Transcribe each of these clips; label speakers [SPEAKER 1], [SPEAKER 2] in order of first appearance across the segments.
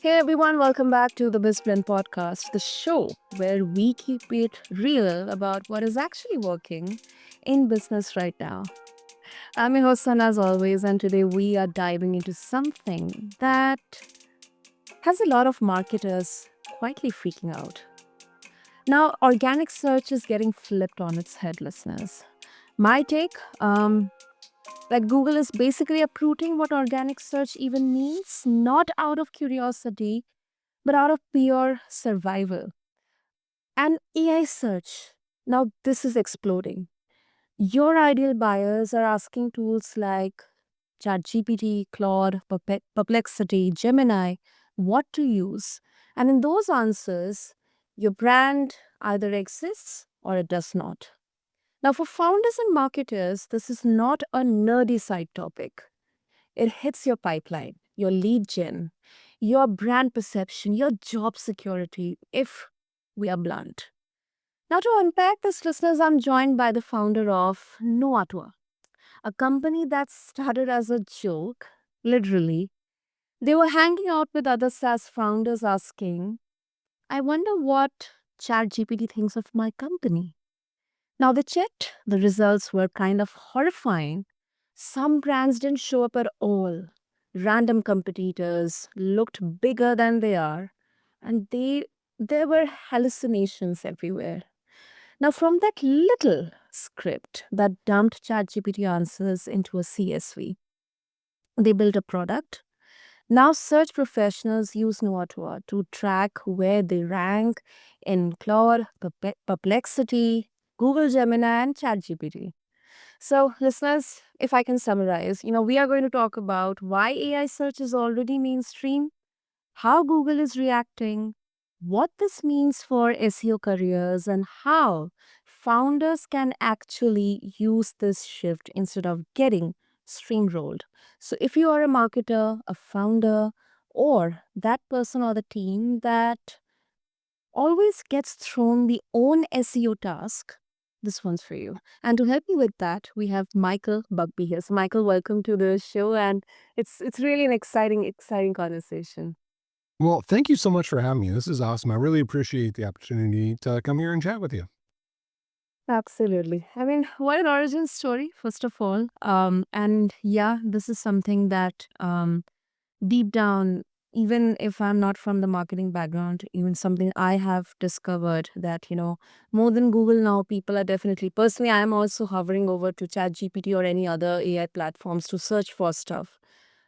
[SPEAKER 1] Hey everyone, welcome back to the BizBlend podcast, the show where we keep it real about what is actually working in business right now. I'm your host, Sun, as always, and today we are diving into something that has a lot of marketers quietly freaking out. Now, organic search is getting flipped on its head, listeners. My take, like Google is basically uprooting what organic search even means, not out of curiosity, but out of pure survival. And AI search. Now, this is exploding. Your ideal buyers are asking tools like ChatGPT, Claude, Perplexity, Gemini, what to use. And in those answers, your brand either exists or it does not. Now, for founders and marketers, this is not a nerdy side topic. It hits your pipeline, your lead gen, your brand perception, your job security, if we are blunt. Now, to unpack this, listeners, I'm joined by the founder of KnowaToa, a company that started as a joke, literally. They were hanging out with other SaaS founders asking, I wonder what ChatGPT thinks of my company. Now, they checked, the results were kind of horrifying. Some brands didn't show up at all. Random competitors looked bigger than they are, and there were hallucinations everywhere. Now, from that little script that dumped ChatGPT answers into a CSV, they built a product. Now, search professionals use KnowaToa to track where they rank in Claude, Perplexity, Google Gemini, and ChatGPT. So, listeners, if I can summarize, we are going to talk about why AI search is already mainstream, how Google is reacting, what this means for SEO careers, and how founders can actually use this shift instead of getting streamrolled. So, if you are a marketer, a founder, or that person or the team that always gets thrown the own SEO task, this one's for you. And to help me with that, we have Michael Buckbee here. So, Michael, welcome to the show, and it's really an exciting conversation.
[SPEAKER 2] Well, thank you so much for having me. This is awesome. I really appreciate the opportunity to come here and chat with you.
[SPEAKER 1] Absolutely. I mean, what an origin story, first of all. And yeah, this is something that deep down, even if I'm not from the marketing background, even something I have discovered that, more than Google now, people are definitely, personally, I am also hovering over to ChatGPT or any other AI platforms to search for stuff.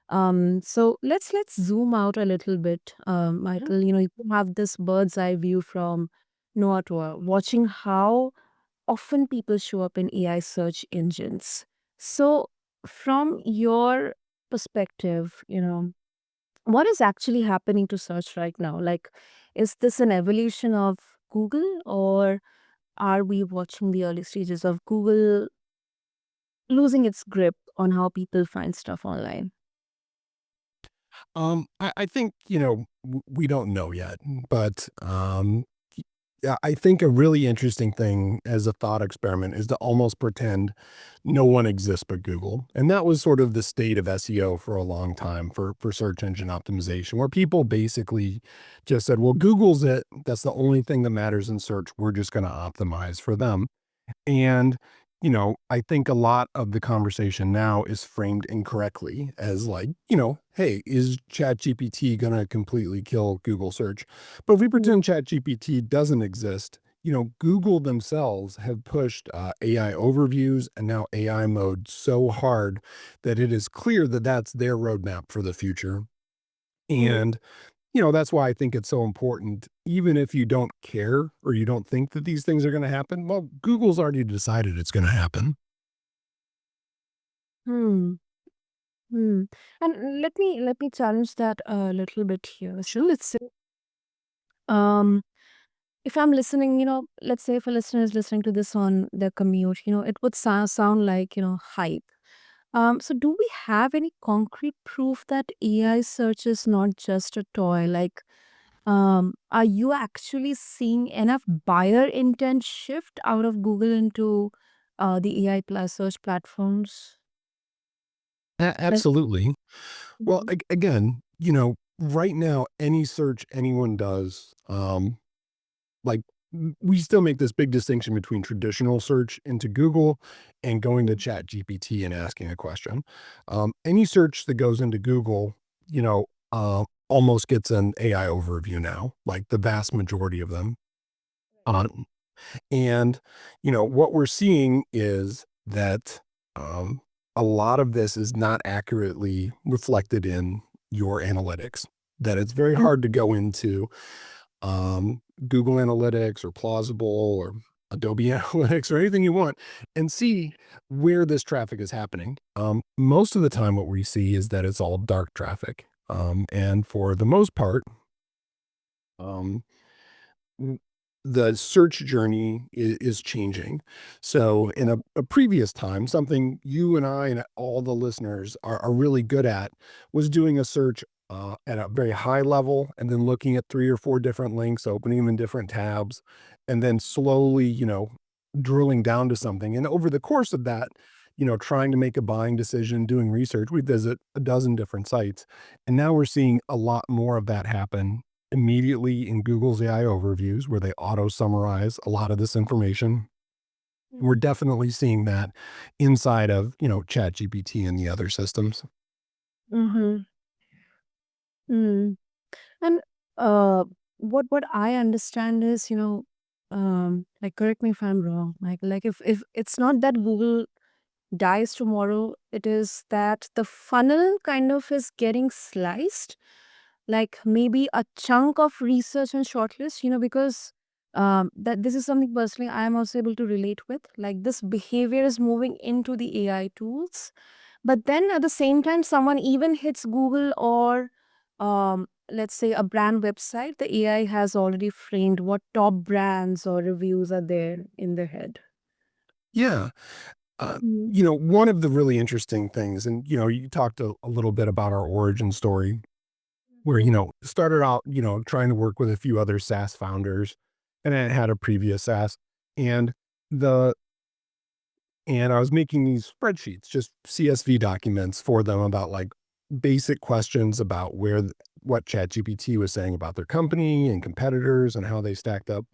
[SPEAKER 1] So let's zoom out a little bit, Michael. You have this bird's eye view from Noatoa, watching how often people show up in AI search engines. So, from your perspective, what is actually happening to search right now? Like, is this an evolution of Google, or are we watching the early stages of Google losing its grip on how people find stuff online?
[SPEAKER 2] I think, we don't know yet, but yeah, I think a really interesting thing as a thought experiment is to almost pretend no one exists but Google. And that was sort of the state of SEO for a long time for search engine optimization, where people basically just said, well, Google's it. That's the only thing that matters in search. We're just going to optimize for them. And, I think a lot of the conversation now is framed incorrectly as like, hey, is ChatGPT going to completely kill Google search? But if we
[SPEAKER 1] Mm.
[SPEAKER 2] pretend ChatGPT doesn't exist, Google themselves have pushed AI overviews and now AI mode so hard that it is clear that that's their roadmap for the future.
[SPEAKER 1] Mm.
[SPEAKER 2] And that's why I think it's so important, even if you don't care or you don't think that these things are going to happen. Well, Google's already decided it's going to happen.
[SPEAKER 1] Hmm. Hmm. And let me challenge that a little bit here. So let's say, um, if I'm listening, let's say if a listener is listening to this on their commute, it would sound like, hype. So do we have any concrete proof that AI search is not just a toy? Like, are you actually seeing enough buyer intent shift out of Google into the AI plus search platforms? Like,
[SPEAKER 2] Absolutely. Well,
[SPEAKER 1] mhm.
[SPEAKER 2] again, right now, any search anyone does, like we still make this big distinction between traditional search into Google and going to ChatGPT and asking a question. Any search that goes into Google, almost gets an AI overview now, like the vast majority of them. Um, and what we're seeing is that um, a lot of this is not accurately reflected in your analytics. That it's very
[SPEAKER 1] Mm.
[SPEAKER 2] hard to go into Google Analytics or Plausible or Adobe Analytics or anything you want and see where this traffic is happening. Most of the time, what we see is that it's all dark traffic. And for the most part, um, w- the search journey is changing. So, in a previous time, something you and I and all the listeners are really good at was doing a search at a very high level and then looking at three or four different links, opening them in different tabs, and then slowly, drilling down to something. And over the course of that, trying to make a buying decision, doing research, we visit a dozen different sites. And now we're seeing a lot more of that happen immediately in Google's AI overviews where they auto summarize a lot of this information. We're definitely seeing that inside of, ChatGPT and the other systems.
[SPEAKER 1] Mm-hmm. Mm. And uh, what I understand is, like correct me if I'm wrong, like if it's not that Google dies tomorrow, it is that the funnel kind of is getting sliced, like maybe a chunk of research and shortlist, because that this is something personally I am also able to relate with. Like this behavior is moving into the AI tools, but then at the same time, someone even hits Google or let's say a brand website, the AI has already framed what top brands or reviews are there in their head.
[SPEAKER 2] Yeah.
[SPEAKER 1] Mm.
[SPEAKER 2] One of the really interesting things, and, you talked a little bit about our origin story where, started out, trying to work with a few other SaaS founders and I had a previous SaaS and the And I was making these spreadsheets, just CSV documents for them about like basic questions about what ChatGPT was saying about their company and competitors and how they stacked up.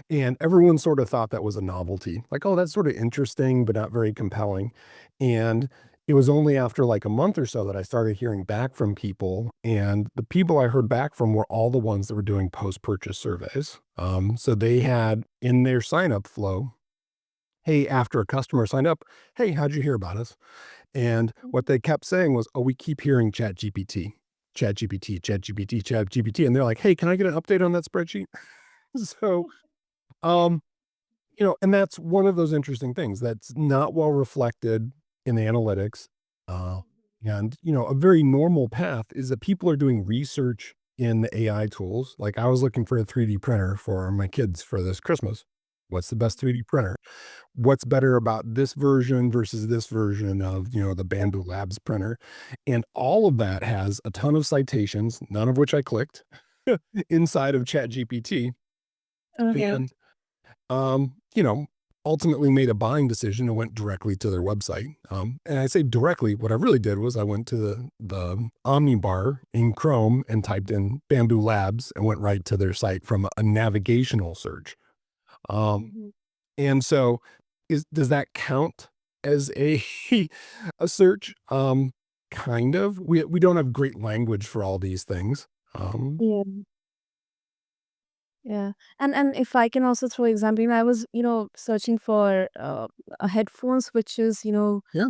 [SPEAKER 2] And everyone sort of thought that was a novelty. Like, oh, that's sort of interesting, but not very compelling. And it was only after like a month or so that I started hearing back from people. And the people I heard back from were all the ones that were doing post purchase surveys. So they had in their sign up flow, hey, after a customer signed up, hey, how'd you hear about us? And what they kept saying was, oh, we keep hearing Chat GPT. And they're like, hey, can I get an update on that spreadsheet? So, um, and that's one of those interesting things that's not well reflected in the analytics. Uh, and, a very normal path is that people are doing research in the AI tools. Like I was looking for a 3D printer for my kids for this Christmas. What's the best 3D printer? What's better about this version versus this version of, the Bamboo Labs printer. And all of that has a ton of citations, none of which I clicked inside of ChatGPT.
[SPEAKER 1] Okay.
[SPEAKER 2] And, um, you know, ultimately made a buying decision and went directly to their website. And I say directly, what I really did was I went to the Omni bar in Chrome and typed in Bamboo Labs and went right to their site from a navigational search. Um,
[SPEAKER 1] Mhm.
[SPEAKER 2] And so does that count as a a search? Kind of. We don't have great language for all these things. Um,
[SPEAKER 1] Yeah. Yeah. And if I can also throw example, I was, searching for a headphones which is,
[SPEAKER 2] yeah.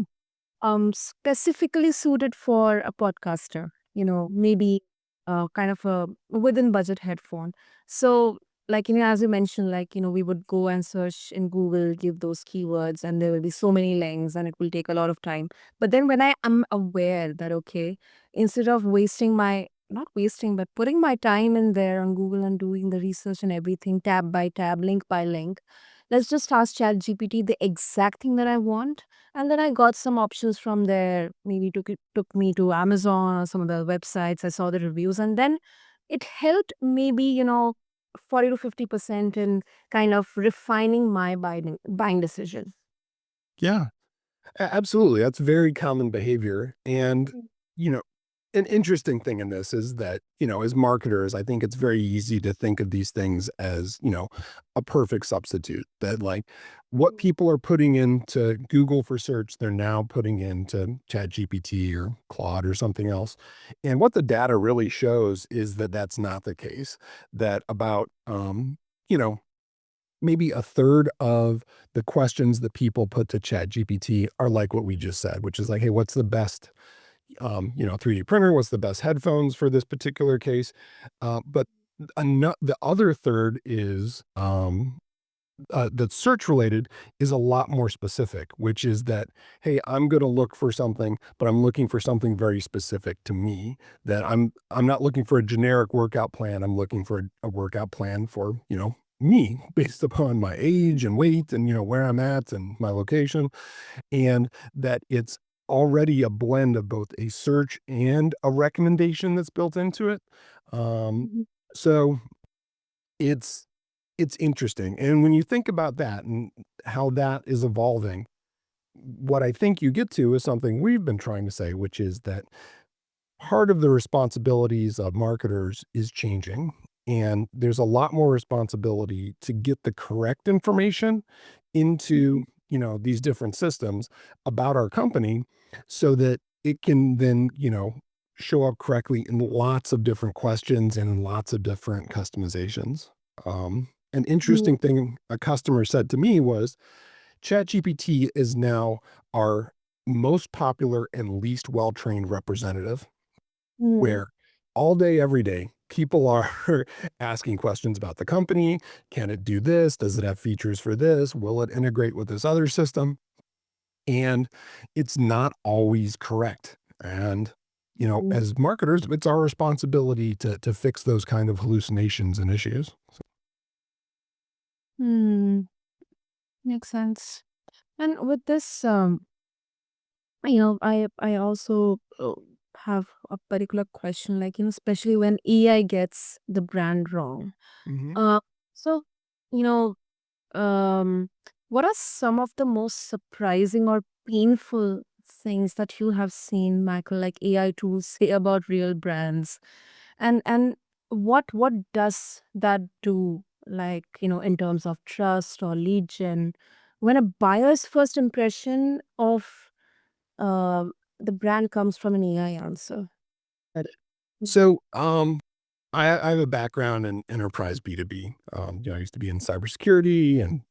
[SPEAKER 1] specifically suited for a podcaster, maybe kind of a within budget headphone. So, like, as you mentioned, like, we would go and search in Google, give those keywords, and there will be so many links and it will take a lot of time. But then when I am aware that, okay, instead of wasting not wasting, but putting my time in there on Google and doing the research and everything, tab by tab, link by link, let's just ask ChatGPT the exact thing that I want, and then I got some options from there. Maybe took me to Amazon or some of the websites. I saw the reviews, and then it helped maybe 40 to 50% in kind of refining my buying decision.
[SPEAKER 2] Yeah. Absolutely. That's very common behavior. And,
[SPEAKER 1] Mm.
[SPEAKER 2] an interesting thing in this is that, as marketers, I think it's very easy to think of these things as, a perfect substitute that like what people are putting into Google for search, they're now putting into ChatGPT or Claude or something else. And what the data really shows is that that's not the case, that about, you know, maybe a third of the questions that people put to ChatGPT are like what we just said, which is like, hey, what's the best 3D printer? What's the best headphones for this particular case? But the other third is that's search related is a lot more specific, which is that, hey, I'm going to look for something, but I'm looking for something very specific to me. That I'm not looking for a generic workout plan. I'm looking for a workout plan for me based upon my age and weight and where I'm at and my location, and that it's already a blend of both a search and a recommendation that's built into it. Um,
[SPEAKER 1] Mhm.
[SPEAKER 2] so it's it's interesting, and when you think about that and how that is evolving, what I think you get to is something we've been trying to say, which is that part of the responsibilities of marketers is changing, and there's a lot more responsibility to get the correct information into, these different systems about our company so that it can then, show up correctly in lots of different questions and in lots of different customizations. An
[SPEAKER 1] Mhm.
[SPEAKER 2] interesting thing a customer said to me was ChatGPT is now our most popular and least well-trained representative,
[SPEAKER 1] Mhm.
[SPEAKER 2] where all day, every day, people are asking questions about the company. Can it do this? Does it have features for this? Will it integrate with this other system? And it's not always correct. And,
[SPEAKER 1] Mhm.
[SPEAKER 2] as marketers, it's our responsibility to fix those kind of hallucinations and issues.
[SPEAKER 1] Hmm. Makes sense. And with this, I also have a particular question, like, especially when AI gets the brand wrong.
[SPEAKER 2] Mhm.
[SPEAKER 1] Uh, so, you know, um, what are some of the most surprising or painful things that you have seen, Michael, like AI tools say about real brands? And what does that do, like, in terms of trust or lead gen, when a buyer's first impression of the brand comes from an AI answer?
[SPEAKER 2] So, I have a background in enterprise B2B. I used to be in cybersecurity and,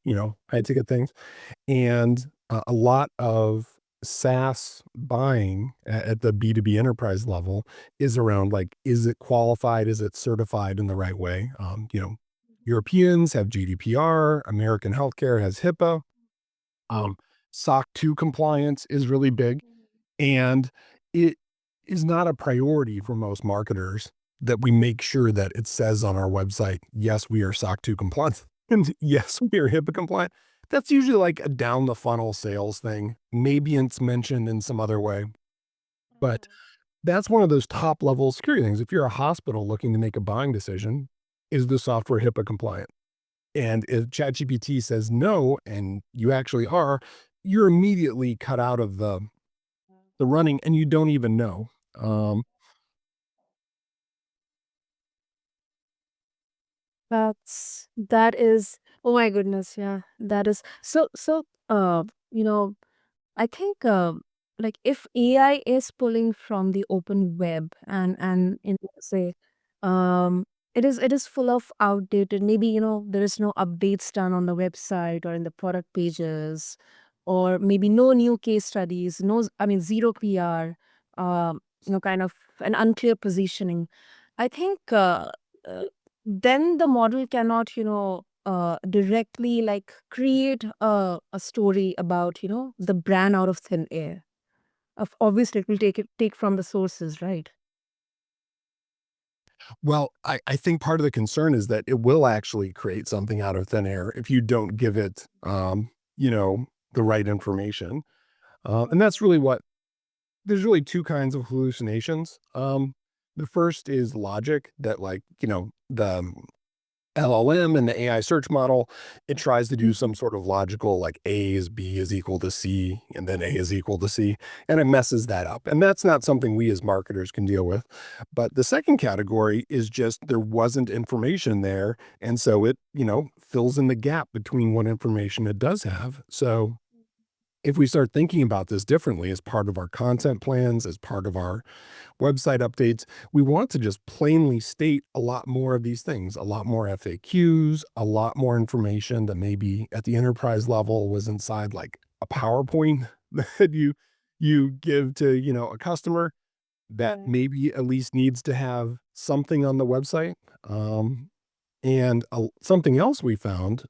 [SPEAKER 2] I had to get things. And a lot of SaaS buying at the B2B enterprise level is around like, is it qualified? Is it certified in the right way? Europeans have GDPR, American healthcare has HIPAA, um, SOC 2 compliance is really big. And it is not a priority for most marketers that we make sure that it says on our website, yes, we are SOC 2 compliant and yes, we are HIPAA compliant. That's usually like a down the funnel sales thing. Maybe it's mentioned in some other way, but that's one of those top level security things. If you're a hospital looking to make a buying decision, is the software HIPAA compliant? And if ChatGPT says no, and you actually are, you're immediately cut out of the running and you don't even know. Um,
[SPEAKER 1] That is, oh my goodness, yeah. That is you know, I think like if AI is pulling from the open web and in say um it is full of outdated, maybe there is no updates done on the website or in the product pages, or maybe no new case studies, no I mean zero PR, kind of an unclear positioning. I think uh, then the model cannot directly like create a story about the brand out of thin air. Obviously it will take from the sources, right?
[SPEAKER 2] well, I think part of the concern is that it will actually create something out of thin air if you don't give it, the right information. And that's really what there's really two kinds of hallucinations. The first is logic that, like, the LLM and the AI search model, it tries to do
[SPEAKER 1] Mhm.
[SPEAKER 2] some sort of logical like A is B is equal to C and then A is equal to C, and it messes that up. And that's not something we as marketers can deal with. But the second category is just there wasn't information there. And so it, fills in the gap between what information it does have. So if we start thinking about this differently as part of our content plans, as part of our website updates, we want to just plainly state a lot more of these things, a lot more FAQs, a lot more information that maybe at the enterprise level was inside like a PowerPoint that you give to, a customer that
[SPEAKER 1] Right.
[SPEAKER 2] maybe at least needs to have something on the website. And something else we found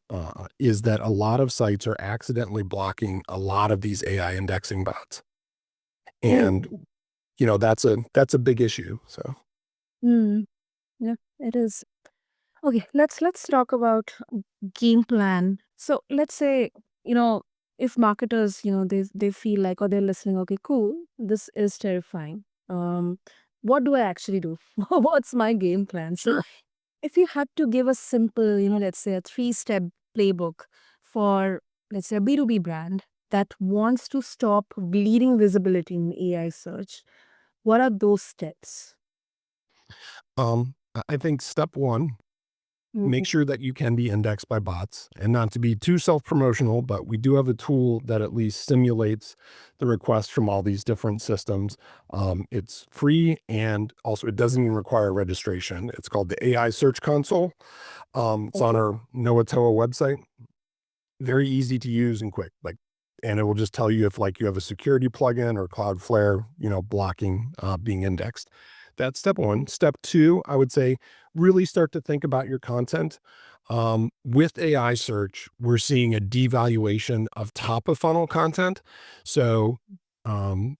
[SPEAKER 2] is that a lot of sites are accidentally blocking a lot of these AI indexing bots, and
[SPEAKER 1] Oh.
[SPEAKER 2] that's a big issue. So.
[SPEAKER 1] Mm. Yeah, it is. Okay, let's talk about game plan. So let's say, you know, if marketers, they feel like, or they're listening, okay, cool, this is terrifying. What do I actually do? What's my game plan? So
[SPEAKER 2] Sure.
[SPEAKER 1] if you had to give a simple, let's say a three-step playbook for, let's say, a B2B brand that wants to stop bleeding visibility in AI search, what are those steps?
[SPEAKER 2] I think step one, make
[SPEAKER 1] Mhm.
[SPEAKER 2] sure that you can be indexed by bots and not to be too self-promotional, but we do have a tool that at least simulates the requests from all these different systems. It's free and also it doesn't even require registration. It's called the AI Search Console. It's on
[SPEAKER 1] Okay.
[SPEAKER 2] our KnowaToa website. Very easy to use and quick, and it will just tell you if like you have a security plugin or Cloudflare, blocking being indexed. That's step one. Step two, I would say, really start to think about your content. With AI search, we're seeing a devaluation of top of funnel content. So, um,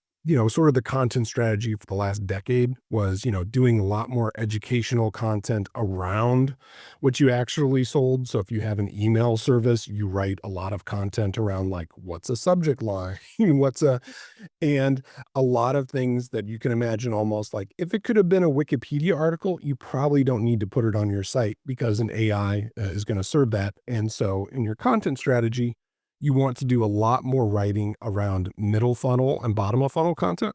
[SPEAKER 2] sort of the content strategy for the last decade was, doing a lot more educational content around what you actually sold. So if you have an email service, you write a lot of content around like what's a subject line, what's a and a lot of things that you can imagine almost like if it could have been a Wikipedia article, you probably don't need to put it on your site because an AI is going to serve that. And so in your content strategy, you want to do a lot more writing around middle funnel and bottom of funnel content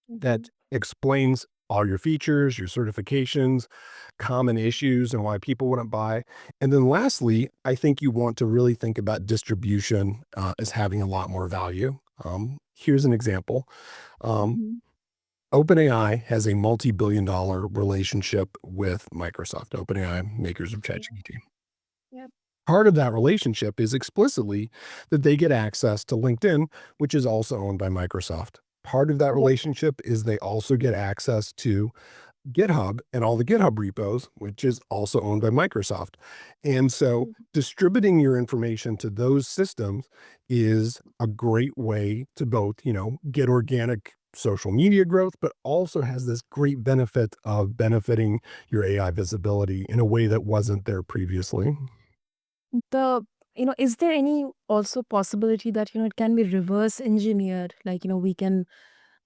[SPEAKER 1] Mhm.
[SPEAKER 2] that explains all your features, your certifications, common issues, and why people wouldn't buy. And then lastly, I think you want to really think about distribution as having a lot more value. Here's an example. Um,
[SPEAKER 1] Mhm.
[SPEAKER 2] OpenAI has a multi-billion-dollar relationship with Microsoft, OpenAI, makers of
[SPEAKER 1] Yeah.
[SPEAKER 2] ChatGPT.
[SPEAKER 1] Yep.
[SPEAKER 2] Part of that relationship is explicitly that they get access to LinkedIn, which is also owned by Microsoft. Part of that
[SPEAKER 1] Yep.
[SPEAKER 2] relationship is they also get access to GitHub and all the GitHub repos, which is also owned by Microsoft. And so
[SPEAKER 1] Mhm.
[SPEAKER 2] distributing your information to those systems is a great way to both, get organic social media growth, but also has this great benefit of benefiting your AI visibility in a way that wasn't there previously.
[SPEAKER 1] The is there any also possibility that it can be reverse engineered? Like we can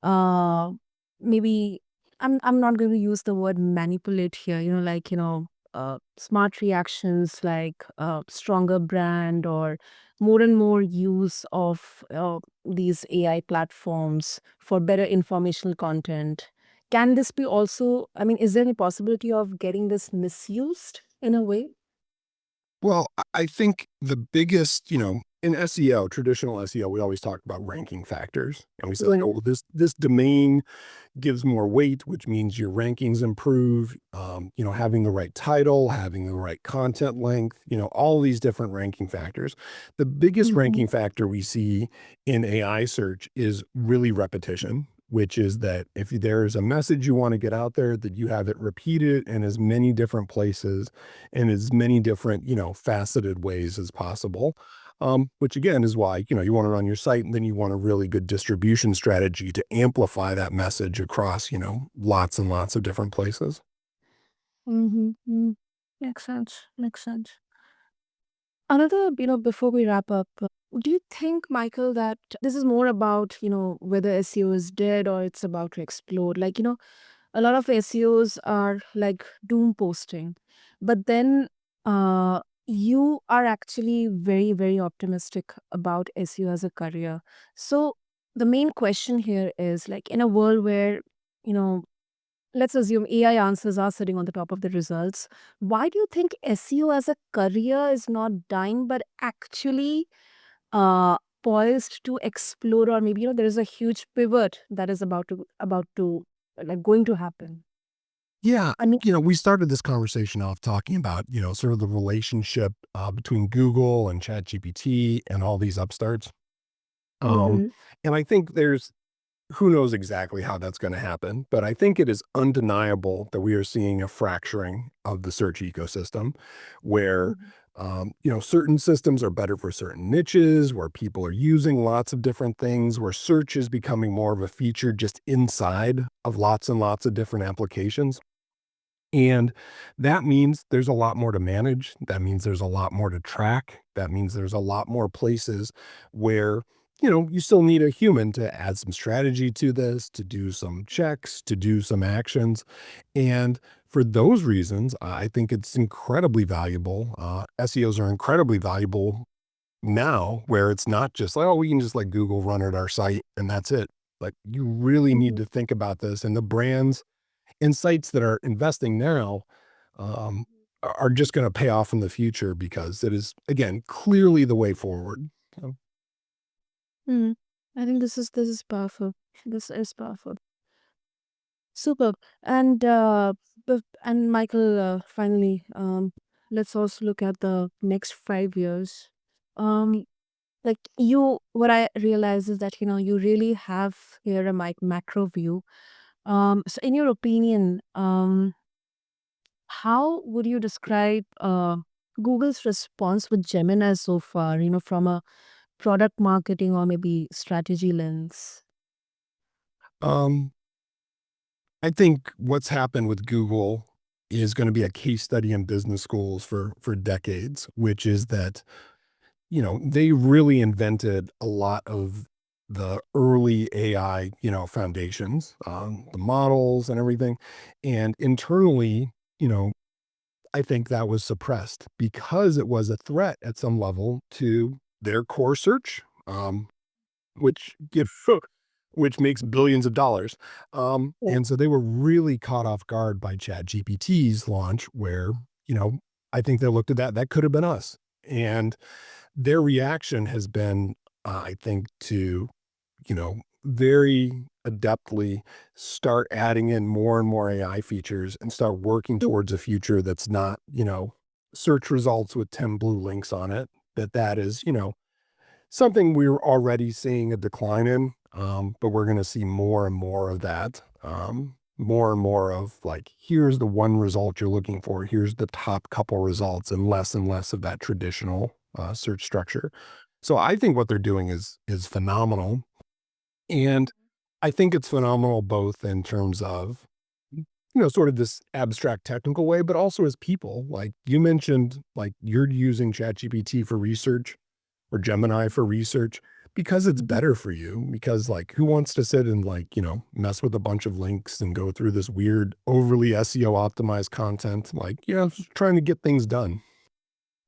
[SPEAKER 1] uh maybe I'm not going to use the word manipulate here. Like smart reactions, like stronger brand or more and more use of these AI platforms for better informational content. Can this be also? I mean, is there any possibility of getting this misused in a way?
[SPEAKER 2] Well, I think the biggest, in SEO, traditional SEO, we always talk about ranking factors. And we say like, oh,
[SPEAKER 1] Right.
[SPEAKER 2] well, this domain gives more weight, which means your rankings improve. Having the right title, having the right content length, all these different ranking factors. The biggest
[SPEAKER 1] Mhm.
[SPEAKER 2] ranking factor we see in AI search is really repetition, which is that if there's a message you want to get out there, that you have it repeated in as many different places in as many different, faceted ways as possible. Which again is why, you want it on your site and then you want a really good distribution strategy to amplify that message across, lots and lots of different places.
[SPEAKER 1] Mhm, mm. Makes sense, makes sense. Another, before we wrap up, do you think, Michael, that this is more about, whether SEO is dead or it's about to explode? Like, a lot of SEOs are like doom posting, but then you are actually very, very optimistic about SEO as a career. So the main question here is like in a world where, you know, let's assume AI answers are sitting on the top of the results. Why do you think SEO as a career is not dying, but actually uh, poised to explode, or maybe there is a huge pivot that is about to like going to happen?
[SPEAKER 2] Yeah,
[SPEAKER 1] I mean,
[SPEAKER 2] we started this conversation off talking about, sort of the relationship between Google and ChatGPT and all these upstarts. Um,
[SPEAKER 1] hmm
[SPEAKER 2] and I think who knows exactly how that's going to happen, but I think it is undeniable that we are seeing a fracturing of the search ecosystem where, certain systems are better for certain niches, where people are using lots of different things, where search is becoming more of a feature just inside of lots and lots of different applications. And that means there's a lot more to manage. That means there's a lot more to track. That means there's a lot more places where, you still need a human to add some strategy to this, to do some checks, to do some actions. And for those reasons, I think it's incredibly valuable. SEOs are incredibly valuable now, where it's not just like, oh, we can just let Google run at our site and that's it. Like, you really need
[SPEAKER 1] hmm
[SPEAKER 2] to think about this. And the brands and sites that are investing now um, are just going to pay off in the future because it is, again, clearly the way forward. So,
[SPEAKER 1] Hmm. I think this is powerful. This is powerful. Superb. And Michael, finally, let's also look at the next 5 years. Um, like what I realize is that you really have here a macro view. So in your opinion, how would you describe Google's response with Gemini so far? From a product marketing or maybe strategy lens.
[SPEAKER 2] um, I think what's happened with Google is going to be a case study in business schools for decades, which is that they really invented a lot of the early AI, foundations, the models and everything, and internally, you know, I think that was suppressed because it was a threat at some level to their core search, which which makes billions of dollars.
[SPEAKER 1] Yeah.
[SPEAKER 2] And so they were really caught off guard by ChatGPT's launch, where I think they looked at that could have been us, and their reaction has been, I think, to very adeptly start adding in more and more AI features and start working towards a future that's not, search results with 10 blue links on it. That is, something we're already seeing a decline in, but we're going to see more and more of that. More and more of like, here's the one result you're looking for. Here's the top couple results, and less of that traditional search structure. So I think what they're doing is phenomenal. And I think it's phenomenal both in terms of, sort of this abstract technical way, but also as people. Like you mentioned, like you're using ChatGPT for research or Gemini for research because it's
[SPEAKER 1] Mhm.
[SPEAKER 2] better for you. Because like who wants to sit and like, mess with a bunch of links and go through this weird, overly SEO optimized content? Like, just trying to get things done.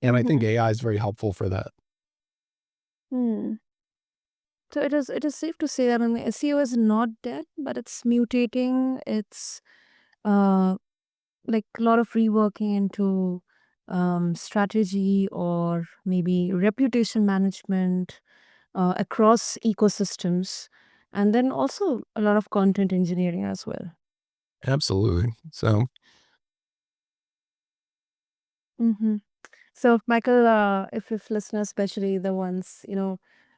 [SPEAKER 2] And I think
[SPEAKER 1] Mhm.
[SPEAKER 2] AI is very helpful for that.
[SPEAKER 1] Hmm. So it is safe to say that SEO is not dead, but it's mutating. It's uh like a lot of reworking into strategy or maybe reputation management across ecosystems, and then also a lot of content engineering as well.
[SPEAKER 2] Absolutely. So,
[SPEAKER 1] hmm So, Michael, if listeners, especially the ones,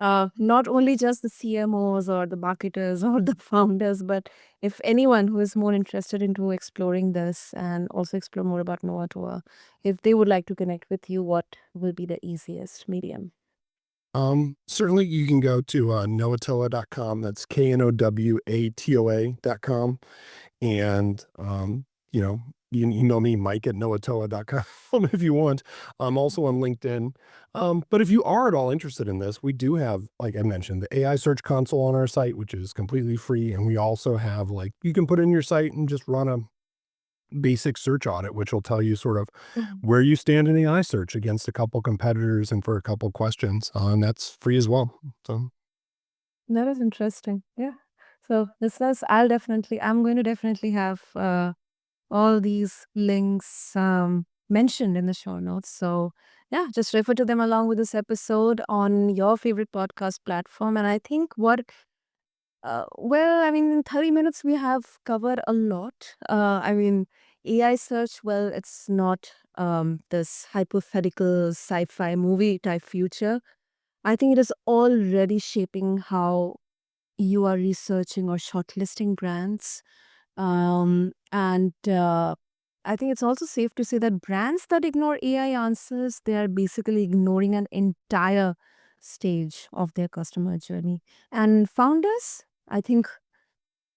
[SPEAKER 1] not only just the CMOs or the marketers or the founders, but if anyone who is more interested into exploring this and also explore more about KnowaToa, if they would like to connect with you, what will be the easiest medium?
[SPEAKER 2] certainly you can go to knowatoa.com. That's KNOWATOA.com. And, you can email me, Mike at knowatoa.com if you want. I'm also on LinkedIn. But if you are at all interested in this, we do have, like I mentioned, the AI Search Console on our site, which is completely free. And we also have like, you can put in your site and just run a basic search audit, which will tell you sort of
[SPEAKER 1] Mhm.
[SPEAKER 2] where you stand in AI search against a couple competitors and for a couple questions, and that's free as well. So,
[SPEAKER 1] That is interesting. Yeah. So listeners, I'm going to definitely have all these links mentioned in the show notes. So yeah, just refer to them along with this episode on your favorite podcast platform. And I think well, I mean, in 30 minutes, we have covered a lot. I mean, AI search, well, it's not this hypothetical sci fi movie type future. I think it is already shaping how you are researching or shortlisting brands. And I think it's also safe to say that brands that ignore AI answers, they are basically ignoring an entire stage of their customer journey. And founders, I think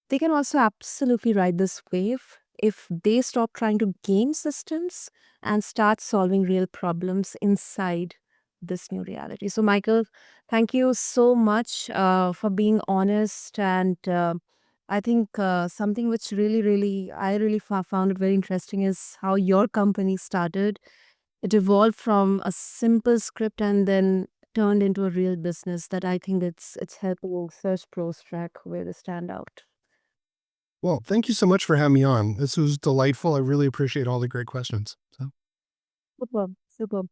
[SPEAKER 1] they can also absolutely ride this wave if they stop trying to game systems and start solving real problems inside this new reality. So, Michael, thank you so much for being honest. And I think something which I really found it very interesting is how your company started. It evolved from a simple script and then turned into a real business that I think it's helping Search Pros track where they stand out.
[SPEAKER 2] well, thank you so much for having me on. This was delightful. I really appreciate all the great questions. So.
[SPEAKER 1] Superb, superb.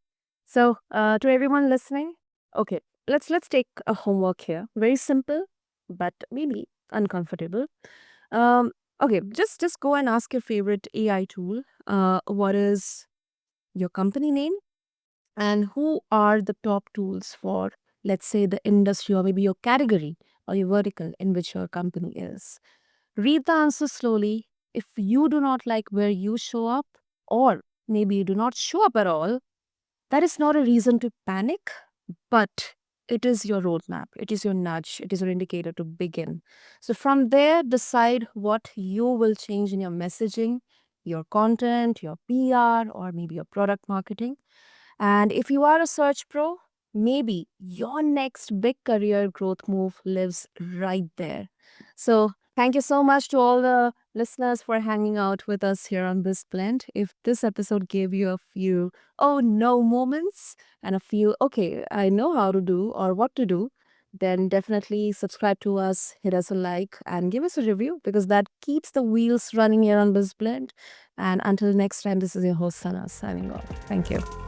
[SPEAKER 1] So, to everyone listening, okay, let's take a homework here. Very simple, but maybe uncomfortable. Um, okay, just go and ask your favorite AI tool. What is your company name, and who are the top tools for, let's say, the industry or maybe your category or your vertical in which your company is. Read the answer slowly. If you do not like where you show up, or maybe you do not show up at all, that is not a reason to panic, but it is your roadmap. It is your nudge. It is your indicator to begin. So, from there, decide what you will change in your messaging, your content, your PR, or maybe your product marketing. And if you are a search pro, maybe your next big career growth move lives right there. So, thank you so much to all the listeners for hanging out with us here on BizBlend. If this episode gave you a few oh no moments and a few okay, I know how to do or what to do, then definitely subscribe to us, hit us a like, and give us a review because that keeps the wheels running here on BizBlend. And until next time, this is your host, Sana, signing off. Thank you.